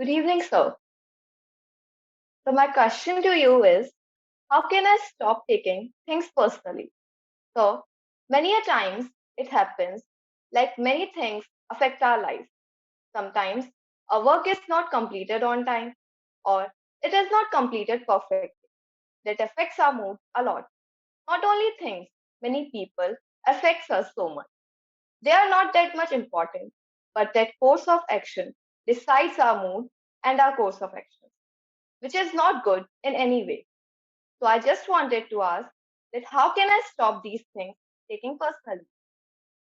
Good evening, sir. So, my question to you is how can I stop taking things personally? So, many a times it happens, like many things affect our life. Sometimes our work is not completed on time or it is not completed perfectly. That affects our mood a lot. Not only things, many people affects us so much. They are not that much important, but that course of action decides our mood and our course of action, which is not good in any way. So I just wanted to ask that how can I stop these things taking personally?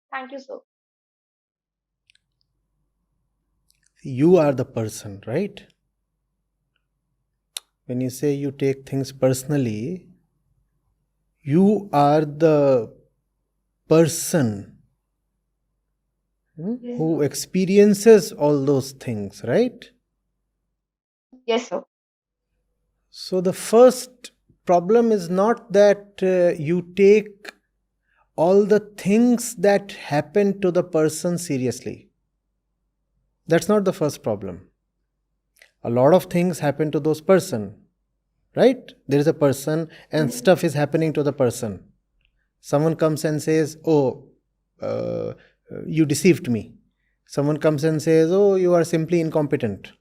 Thank you, sir. You are the person, right? When you say you take things personally, you are the person Yes, who experiences all those things, right? yes, sir. So the first problem is not that you take all the things that happen to the person seriously. That's not the first problem. A lot of things happen to those person, right? There is a person and stuff is happening to the person. Someone comes and says, oh, uh, you deceived me. Someone comes and says, oh, you are simply incompetent.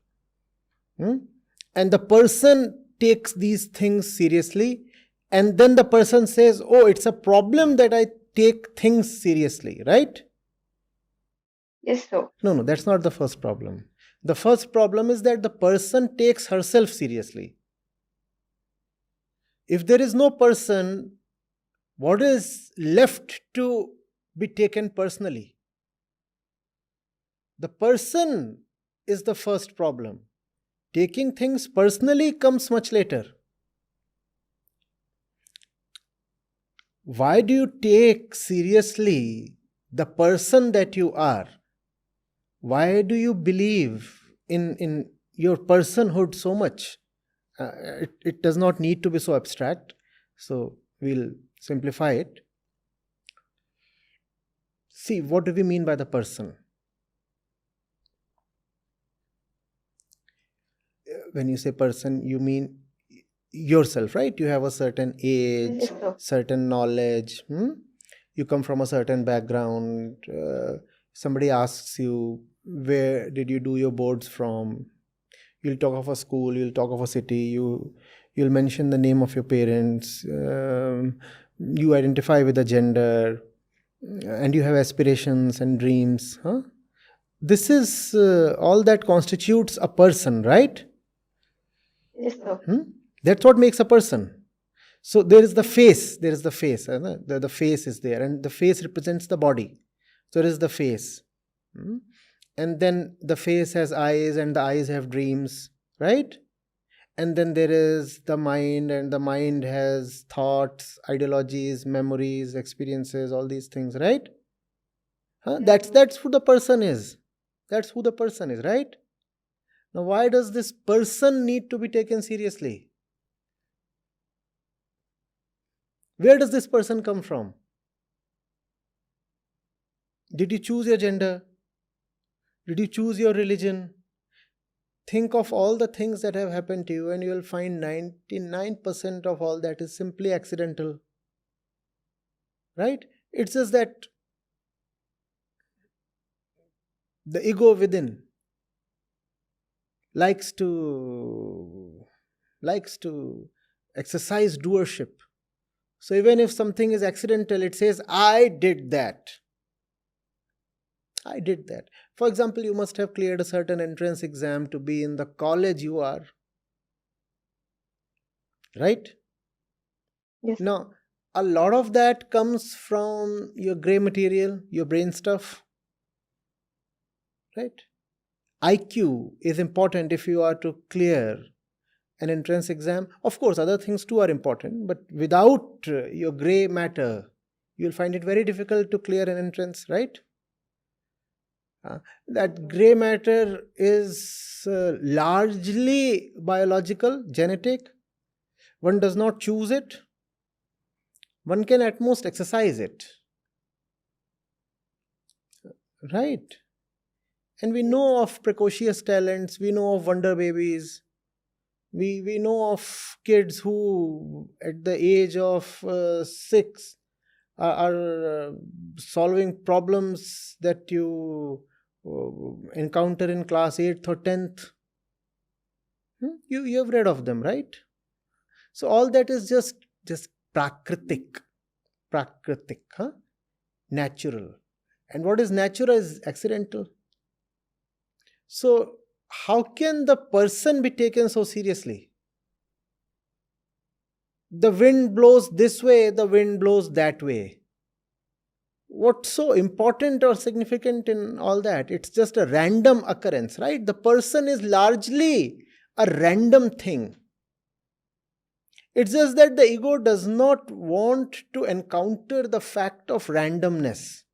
And the person takes these things seriously, and then the person says, oh, it's a problem that I take things seriously, right? Yes, sir. No, that's not the first problem. The first problem is that the person takes herself seriously. If there is no person, what is left to be taken personally? The person is the first problem. Taking things personally comes much later. Why do you take seriously the person that you are? Why do you believe in your personhood so much? It does not need to be so abstract. So we'll simplify it. See, what do we mean by the person? When you say person, you mean yourself, right? You have a certain age, Yes, sir. certain knowledge. You come from a certain background. Somebody asks you, where did you do your boards from? You'll talk of a school, you'll talk of a city, you'll mention the name of your parents, you identify with a gender, and you have aspirations and dreams. This is all that constitutes a person, right? Yes, sir. That's what makes a person. So there is the face, the face is there, and the face represents the body. So there is the face. And then the face has eyes, and the eyes have dreams, right? And then there is the mind, and the mind has thoughts, ideologies, memories, experiences, all these things, right? That's who the person is. That's who the person is, right? Now, why does this person need to be taken seriously? Where does this person come from? Did you choose your gender? Did you choose your religion? Think of all the things that have happened to you, and you will find 99% of all that is simply accidental. Right? It's just that the ego within likes to exercise doership. So even if something is accidental, it says, I did that. I did that. For example, you must have cleared a certain entrance exam to be in the college you are. Right? Yes. Now, a lot of that comes from your gray material, your brain stuff. Right? IQ is important if you are to clear an entrance exam. Of course, other things too are important, but without your gray matter, you'll find it very difficult to clear an entrance, right? That gray matter is largely biological, genetic. One does not choose it. One can at most exercise it. Right? And we know of precocious talents, we know of wonder babies, we know of kids who, at the age of 6, are solving problems that you encounter in class 8th or 10th. You have read of them, right? So all that is just prakritik, natural. And what is natural is accidental. So how can the person be taken so seriously? The wind blows this way, the wind blows that way. What's so important or significant in all that? It's just a random occurrence, right? The person is largely a random thing. It's just that the ego does not want to encounter the fact of randomness.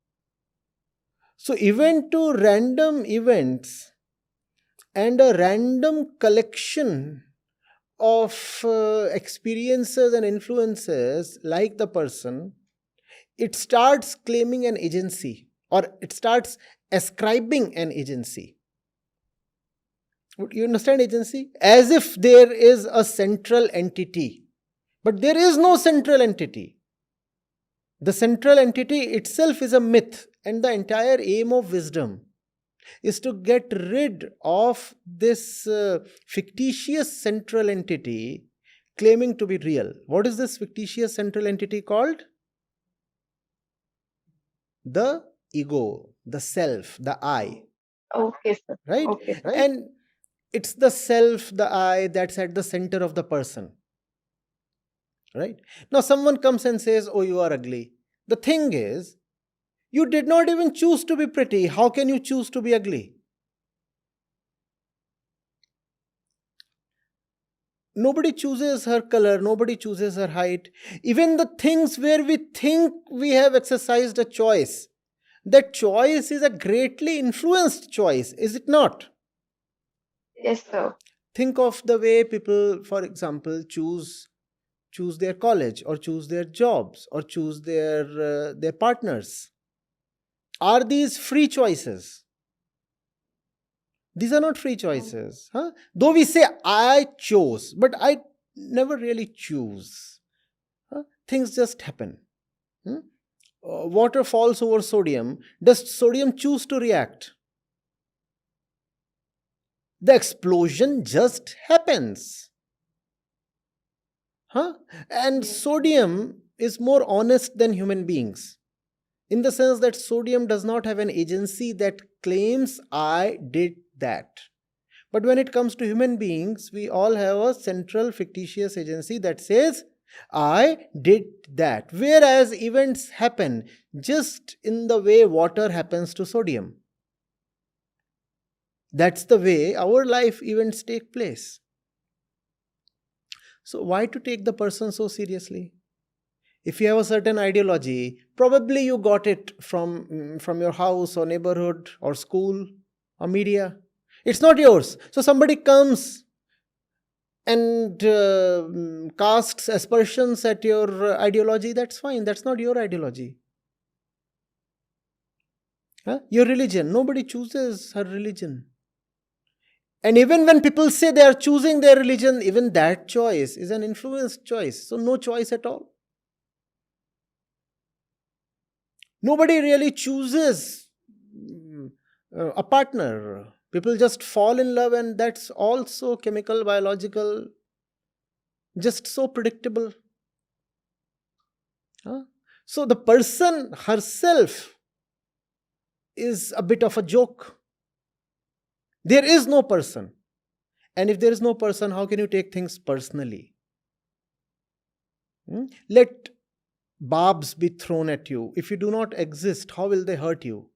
So even to random events and a random collection of experiences and influences like the person, it starts claiming an agency, or it starts ascribing an agency. You understand agency? As if there is a central entity. But there is no central entity. The central entity itself is a myth, and the entire aim of wisdom is to get rid of this fictitious central entity claiming to be real. What is this fictitious central entity called? The ego, the self, the I. Okay, sir. Right? Okay, sir. And it's the self, the I, that's at the center of the person. Right? Now someone comes and says, oh, you are ugly. The thing is, you did not even choose to be pretty. How can you choose to be ugly? Nobody chooses her color, nobody chooses her height. Even the things where we think we have exercised a choice, that choice is a greatly influenced choice, is it not? Yes, sir. Think of the way people, for example, choose their college, or choose their jobs, or choose their partners. Are these free choices? These are not free choices. Though we say I chose, but I never really choose. Things just happen. Water falls over sodium. Does sodium choose to react? The explosion just happens. And sodium is more honest than human beings, in the sense that sodium does not have an agency that claims I did that. But when it comes to human beings, we all have a central fictitious agency that says, I did that. Whereas events happen just in the way water happens to sodium. That's the way our life events take place. So why to take the person so seriously? If you have a certain ideology, probably you got it from your house or neighborhood or school or media. It's not yours. So somebody comes and casts aspersions at your ideology. That's fine. That's not your ideology. Your religion. Nobody chooses her religion. And even when people say they are choosing their religion, even that choice is an influenced choice. So no choice at all. Nobody really chooses a partner. People just fall in love, and that's also chemical, biological, just so predictable. So the person herself is a bit of a joke. There is no person. And if there is no person, how can you take things personally? Let barbs be thrown at you. If you do not exist, how will they hurt you?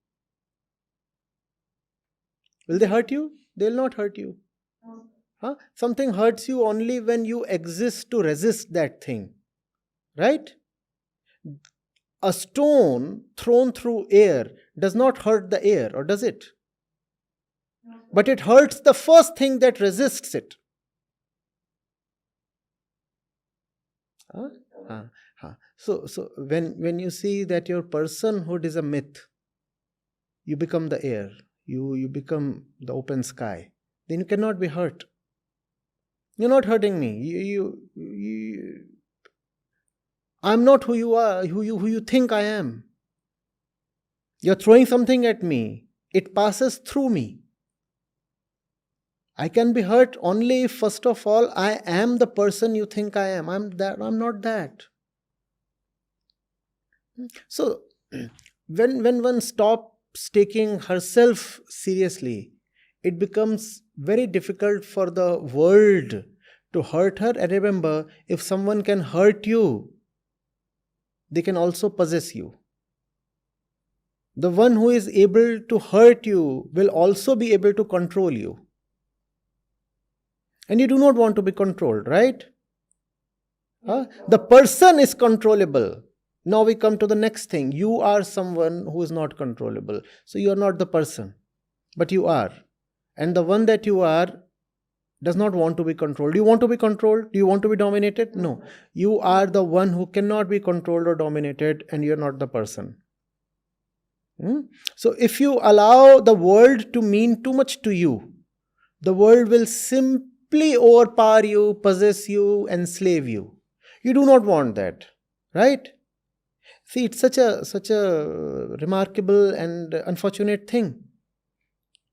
Will they hurt you? They will not hurt you. Something hurts you only when you exist to resist that thing. Right? A stone thrown through air does not hurt the air, or does it? But it hurts the first thing that resists it. So when you see that your personhood is a myth, you become the air. You become the open sky. Then you cannot be hurt. You're not hurting me. I'm not who you are, who you think I am. You're throwing something at me. It passes through me. I can be hurt only if, first of all, I am the person you think I am. I'm not that. So when one stops taking herself seriously, it becomes very difficult for the world to hurt her. And remember, if someone can hurt you, they can also possess you. The one who is able to hurt you will also be able to control you. And you do not want to be controlled, right? The person is controllable. Now we come to the next thing. You are someone who is not controllable. So you are not the person, but you are. And the one that you are does not want to be controlled. Do you want to be controlled? Do you want to be dominated? No. You are the one who cannot be controlled or dominated, and you're not the person. So if you allow the world to mean too much to you, the world will simply overpower you, possess you, enslave you. You do not want that, right? See, it's such a remarkable and unfortunate thing.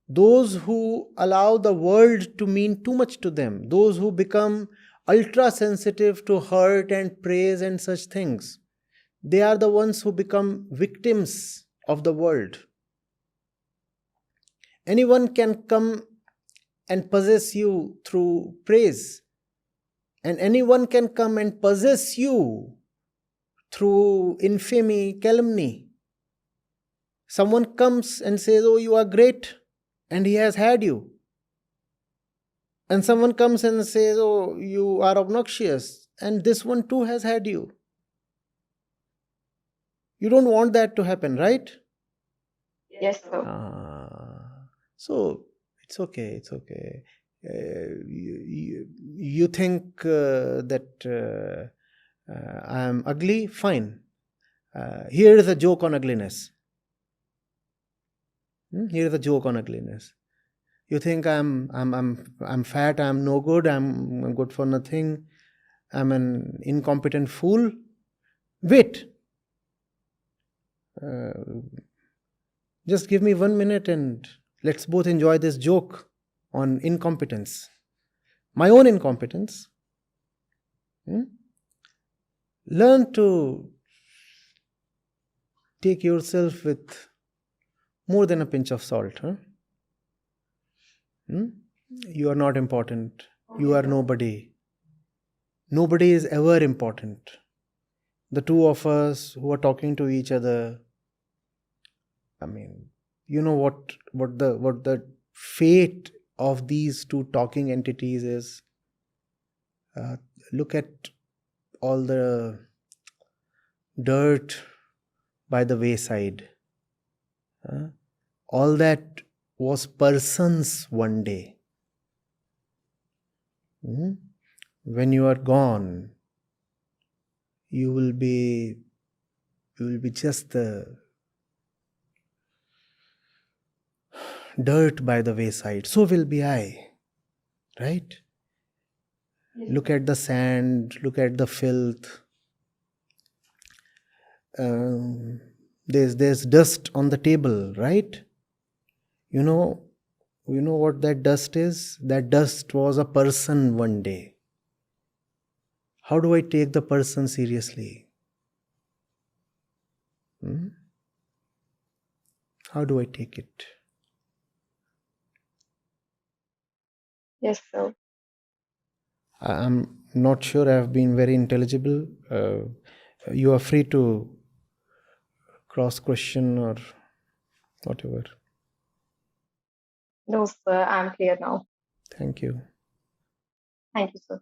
Those who allow the world to mean too much to them, those who become ultra sensitive to hurt and praise and such things, they are the ones who become victims of the world. Anyone can come and possess you through praise, and anyone can come and possess you through infamy, calumny. Someone comes and says, "Oh, you are great," and he has had you. And someone comes and says, "Oh, you are obnoxious," and this one too has had you. You don't want that to happen, right? Yes, sir. So it's okay. You think that I am ugly? Fine. Here is a joke on ugliness. Here is a joke on ugliness. You think I'm fat, I'm no good, I'm good for nothing, I'm an incompetent fool. Wait. Just give me 1 minute and let's both enjoy this joke on incompetence. My own incompetence. Learn to take yourself with more than a pinch of salt. You are not important. You are nobody. Nobody is ever important. The two of us who are talking to each other, I mean, you know what the fate of these two talking entities is. Look at all the dirt by the wayside. All that was persons one day. When you are gone, you will be just the dirt by the wayside. So will be I, right? Look at the sand, look at the filth. There's dust on the table, right? You know what that dust is? That dust was a person one day. How do I take the person seriously? How do I take it? Yes, sir. I'm not sure I've been very intelligible. You are free to cross-question or whatever. No, sir, I'm clear now. Thank you. Thank you, sir.